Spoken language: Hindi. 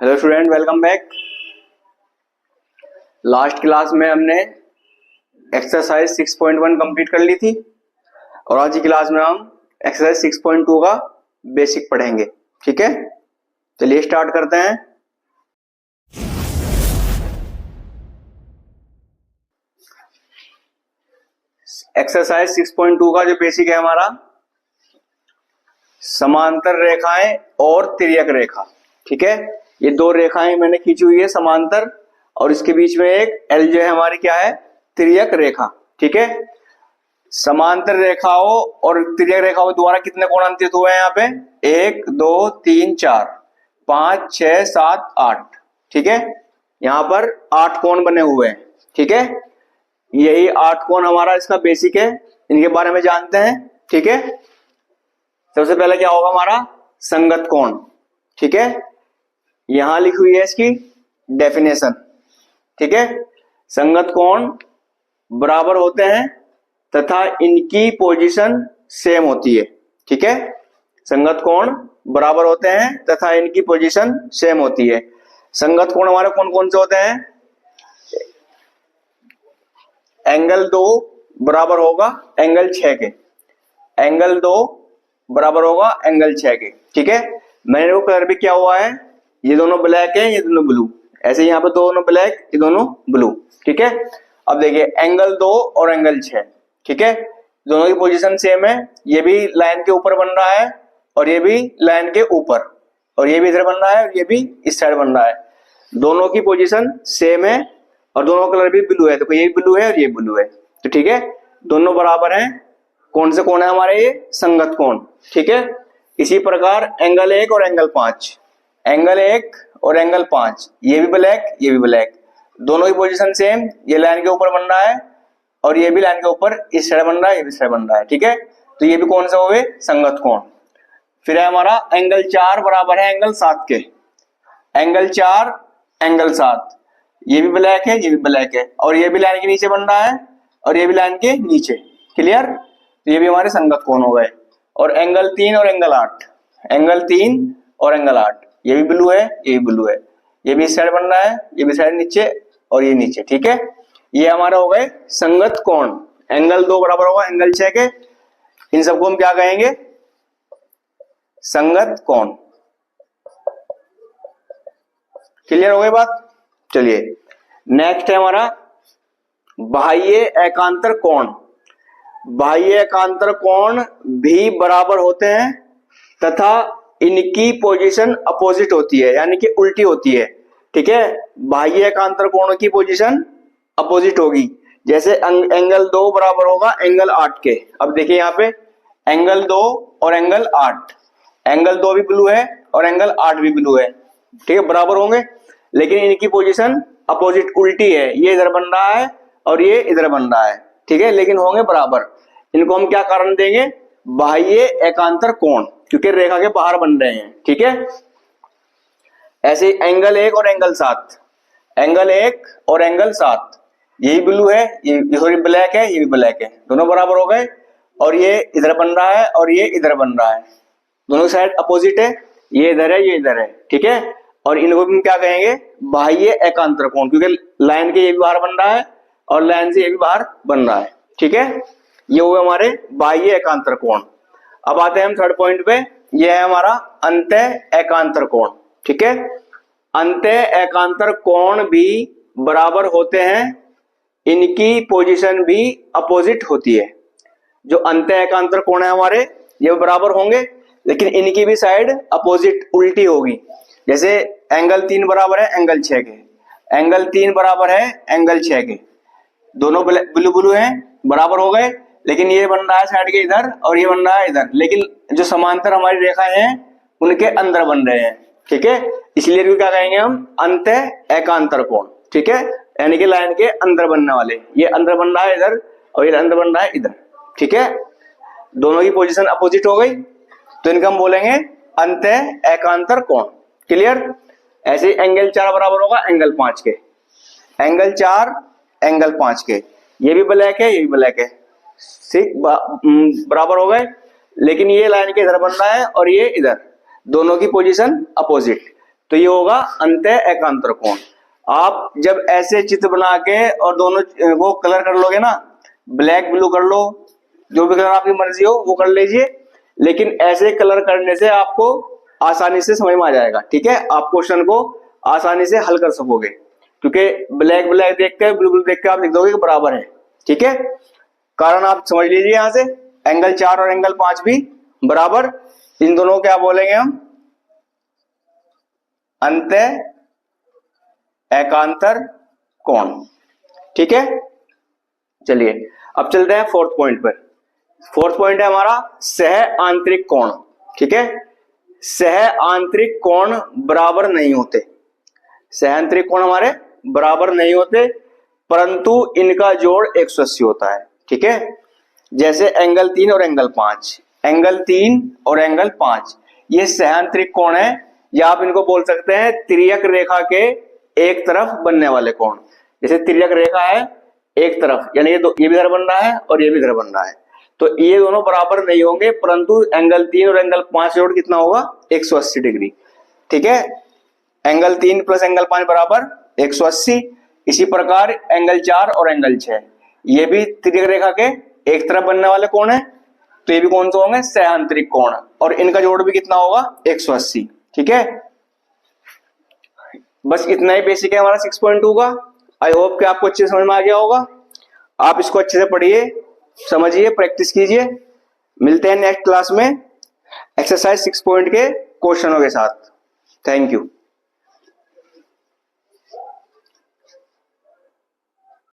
Hello student, welcome back. Last class में हमने एक्सरसाइज 6.1 कंप्लीट कर ली थी और आज की क्लास में हम एक्सरसाइज 6.2 का बेसिक पढ़ेंगे। ठीक है, चलिए स्टार्ट करते हैं। एक्सरसाइज 6.2 का जो बेसिक है हमारा, समांतर रेखाएं और तिर्यक रेखा। ठीक है, ये दो रेखाएं मैंने खींची हुई है समांतर, और इसके बीच में एक एल जो है हमारी क्या है, तिर्यक रेखा। ठीक है, समांतर रेखाओं और तिर्यक रेखाओं द्वारा कितने कोण अंकित हुए हैं यहाँ पे? 1 2 3 4 5 6 7 8। ठीक है, यहाँ पर 8 कोण बने हुए हैं। ठीक है, यही 8 कोण हमारा इसका बेसिक है, इनके बारे में जानते हैं। ठीक है, सबसे पहले क्या होगा हमारा, संगत कोण। ठीक है, यहां लिखी हुई है इसकी डेफिनेशन। ठीक है, संगत कोण बराबर होते हैं तथा इनकी पोजीशन सेम होती है। ठीक है, संगत कोण बराबर होते हैं तथा इनकी पोजीशन सेम होती है। संगत कोण हमारे कौन कौन से होते हैं? एंगल 2 बराबर होगा एंगल 6 के, एंगल 2 बराबर होगा एंगल 6 के। ठीक है, मैंने वो कलर भी क्या हुआ है, ये दोनों ब्लैक है, ये दोनों ब्लू। ऐसे यहाँ पे दोनों ब्लैक, ये दोनों ब्लू। ठीक है, अब देखिए एंगल 2 और एंगल 6। ठीक है, दोनों की पोजीशन सेम है। ये भी लाइन के ऊपर बन रहा है और ये भी लाइन के ऊपर, और ये भी इधर बन रहा है और ये भी इस साइड बन रहा है। दोनों की पोजीशन सेम है और दोनों कलर भी ब्लू है। तो ये ब्लू है और ये ब्लू है। तो ठीक है, दोनों बराबर हैं। कौन से कोण है हमारे? ये संगत कोण। ठीक है, इसी प्रकार एंगल 1 और एंगल 5, एंगल 1 और एंगल 5, ये भी ब्लैक ये भी ब्लैक, दोनों की पोजीशन सेम। ये लाइन के ऊपर बन रहा है और ये भी लाइन के ऊपर इस साइड बन रहा है, ये भी साइड बन रहा है। ठीक है, तो ये भी कौन सा हुए? संगत कोण। फिर है हमारा एंगल 4 बराबर है एंगल 7 के, एंगल 4 एंगल 7, ये भी ब्लैक है ये भी ब्लैक है, और ये भी लाइन के नीचे बन रहा है और ये भी लाइन के नीचे। क्लियर? तो ये भी हमारे संगत कोण हो गए। और एंगल 3 और एंगल 8, एंगल 3 और एंगल 8, ये भी ब्लू है ये भी ब्लू है, ये भी इस साइड बन रहा है ये भी साइड नीचे और ये नीचे। ठीक है, ये हमारा हो गए संगत कोण। एंगल 2 बराबर होगा एंगल 6 के, इन सबको हम क्या कहेंगे? संगत कोण। क्लियर हो गई बात? चलिए नेक्स्ट है हमारा बाह्य एकांतर कोण। बाह्य एकांतर कोण भी बराबर होते हैं तथा इनकी पोजीशन अपोजिट होती है, यानी कि उल्टी होती है। ठीक है, बाह्य एकांतर कोणों की पोजीशन अपोजिट होगी। जैसे एंगल 2 बराबर होगा एंगल 8 के। अब देखिए यहाँ पे एंगल 2 और एंगल 8, एंगल 2 भी ब्लू है और एंगल 8 भी ब्लू है। ठीक है, बराबर होंगे, लेकिन इनकी पोजीशन अपोजिट उल्टी है। ये इधर बन रहा है और ये इधर बन रहा है। ठीक है, लेकिन होंगे बराबर। इनको हम क्या कारण देंगे? बाह्य एकांतर कोण, क्योंकि रेखा के बाहर बन रहे हैं। ठीक है, ऐसे एंगल 1 और एंगल 7, एंगल 1 और एंगल 7, यही ब्लू है ये ब्लैक है ये भी ब्लैक है, दोनों बराबर हो गए। और ये इधर बन रहा है और ये इधर बन रहा है, दोनों साइड अपोजिट है, ये इधर है ये इधर है। ठीक है, और इनको भी क्या कहेंगे? बाह्य एकांतर कोण, क्योंकि लाइन के ये भी बाहर बन रहा है और लाइन से ये भी बाहर बन रहा है। ठीक है, ये हुए हमारे बाह्य एकांतर कोण। अब आते हैं हम थर्ड पॉइंट पे, यह है हमारा अंतः एकांतर कोण। ठीक है, अंतः एकांतर कोण भी बराबर होते हैं, इनकी पोजीशन भी अपोजिट होती है। जो अंतः एकांतर कोण है हमारे, ये बराबर होंगे, लेकिन इनकी भी साइड अपोजिट उल्टी होगी। जैसे एंगल 3 बराबर है एंगल 6 के, एंगल 3 बराबर है एंगल 6 के, दोनों ब्लू ब्लू हैं, बराबर हो गए, लेकिन ये बन रहा है साइड के इधर और ये बन रहा है इधर, लेकिन जो समांतर हमारी रेखाएं हैं उनके अंदर बन रहे हैं। ठीक है, इसलिए क्या कहेंगे हम? अंतः एकांतर कोण। ठीक है, यानी कि लाइन के अंदर बनने वाले, ये अंदर बन रहा है इधर और ये अंदर बन रहा है इधर। ठीक है, दोनों की पोजीशन अपोजिट हो गई, तो इनका हम बोलेंगे अंतः एकांतर कोण। क्लियर? ऐसे एंगल 4 बराबर होगा एंगल 5 के, एंगल 4 एंगल 5 के, ये भी ब्लैक है ये भी ब्लैक है, बराबर हो गए, लेकिन ये लाइन के इधर बन रहा है और ये इधर, दोनों की पोजीशन अपोजिट। तो ये होगा अंतः एकांतर कोण। आप जब ऐसे चित्र बना के और दोनों वो कलर कर लोगे ना, ब्लैक ब्लू कर लो, जो भी कलर आपकी मर्जी हो वो कर लीजिए, लेकिन ऐसे कलर करने से आपको आसानी से समझ में आ जाएगा। ठीक है, आप क्वेश्चन को आसानी से हल कर सकोगे, क्योंकि ब्लैक ब्लैक देख के ब्लू ब्लू देख के आप लिख दोगे कि बराबर है। ठीक है, कारण आप समझ लीजिए यहां से एंगल 4 और एंगल 5 भी बराबर, इन दोनों को क्या बोलेंगे हम, अंतः एकांतर कोण। ठीक है, चलिए अब चलते हैं फोर्थ पॉइंट पर। फोर्थ पॉइंट है हमारा सह आंतरिक कोण। ठीक है, सह आंतरिक कोण बराबर नहीं होते, सह आंतरिक कोण हमारे बराबर नहीं होते, परंतु इनका जोड़ 180 होता है। ठीक है, जैसे एंगल 3 और एंगल 5, एंगल 3 और एंगल 5 ये सह आंतरिक कोण है, या आप इनको बोल सकते हैं तिर्यक रेखा के एक तरफ बनने वाले कोण। जैसे तिर्यक रेखा है एक तरफ, यानी ये भी इधर बन रहा है और ये भी इधर बन रहा है, तो ये दोनों बराबर नहीं होंगे, परंतु एंगल 3 और एंगल 5 जोड़ कितना होगा, 180 डिग्री। ठीक है, एंगल 3 प्लस एंगल 5 बराबर 180। इसी प्रकार एंगल 4 और एंगल 6 ये भी तिर्यक रेखा के एक तरफ बनने वाले कोण है, तो ये भी कौन से होंगे, सह आंतरिक कोण, और इनका जोड़ भी कितना होगा, 180। ठीक है, बस इतना ही बेसिक है हमारा 6.2 का। आई होप कि आपको अच्छे से समझ में आ गया होगा। आप इसको अच्छे से पढ़िए, समझिए, प्रैक्टिस कीजिए। मिलते हैं नेक्स्ट क्लास में एक्सरसाइज 6 पॉइंट के क्वेश्चनों के साथ। Thank you.